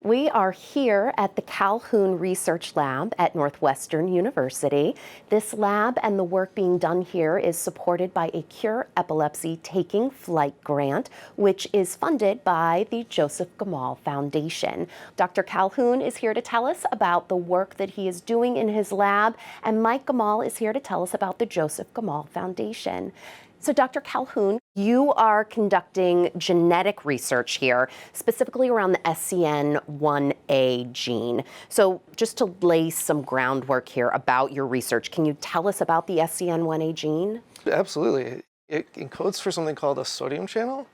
We are here at the Calhoun Research Lab at Northwestern University. This lab and the work being done here is supported by a CURE Epilepsy Taking Flight grant, which is funded by the Joseph Gomoll Foundation. Dr. Calhoun is here to tell us about the work that he is doing in his lab, and Mike Gomoll is here to tell us about the Joseph Gomoll Foundation. So Dr. Calhoun, you are conducting genetic research here, specifically around the SCN1A gene. So just to lay some groundwork here about your research, can you tell us about the SCN1A gene? Absolutely. It encodes for something called a sodium channel,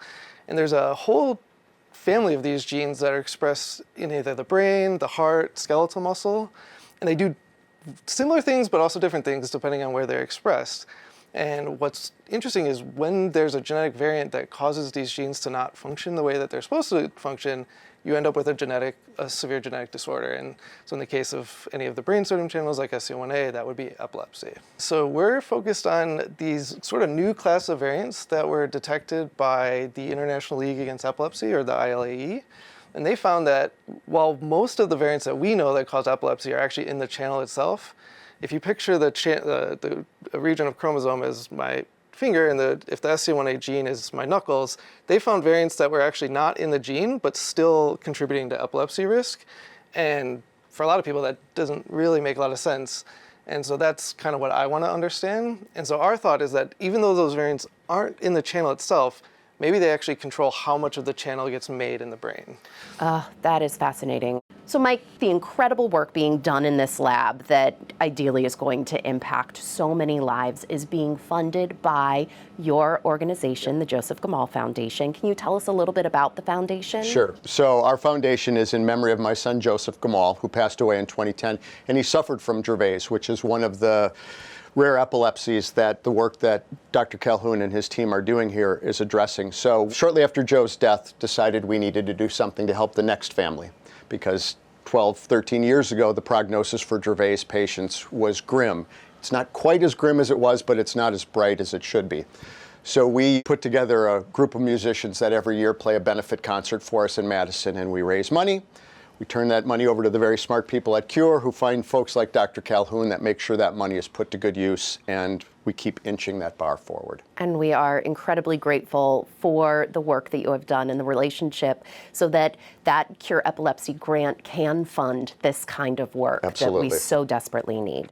and there's a whole family of these genes that are expressed in either the brain, the heart, skeletal muscle, and they do similar things but also different things depending on where they're expressed. And what's interesting is when there's a genetic variant that causes these genes to not function the way that they're supposed to function, you end up with a severe genetic disorder. And so in the case of any of the brain sodium channels like SCN1A, that would be epilepsy. So we're focused on these sort of new class of variants that were detected by the International League Against Epilepsy, or the ILAE. And they found that while most of the variants that we know that cause epilepsy are actually in the channel itself, if you picture the region of chromosome as my finger and if the SCN1A gene is my knuckles, they found variants that were actually not in the gene but still contributing to epilepsy risk. And for a lot of people, that doesn't really make a lot of sense. And so that's kind of what I want to understand. And so our thought is that even though those variants aren't in the channel itself, maybe they actually control how much of the channel gets made in the brain. That is fascinating. So Mike, the incredible work being done in this lab that ideally is going to impact so many lives is being funded by your organization, the Joseph Gomoll Foundation. Can you tell us a little bit about the foundation? Sure. So our foundation is in memory of my son, Joseph Gomoll, who passed away in 2010, and he suffered from Cervantes, which is one of the rare epilepsies that the work that Dr. Calhoun and his team are doing here is addressing. So shortly after Joe's death, decided we needed to do something to help the next family, because 12, 13 years ago, the prognosis for Cervantes patients was grim. It's not quite as grim as it was, but it's not as bright as it should be. So we put together a group of musicians that every year play a benefit concert for us in Madison, and we raise money. We turn that money over to the very smart people at CURE who find folks like Dr. Calhoun that make sure that money is put to good use, and we keep inching that bar forward. And we are incredibly grateful for the work that you have done and the relationship so that that CURE Epilepsy grant can fund this kind of work. Absolutely. That we so desperately need.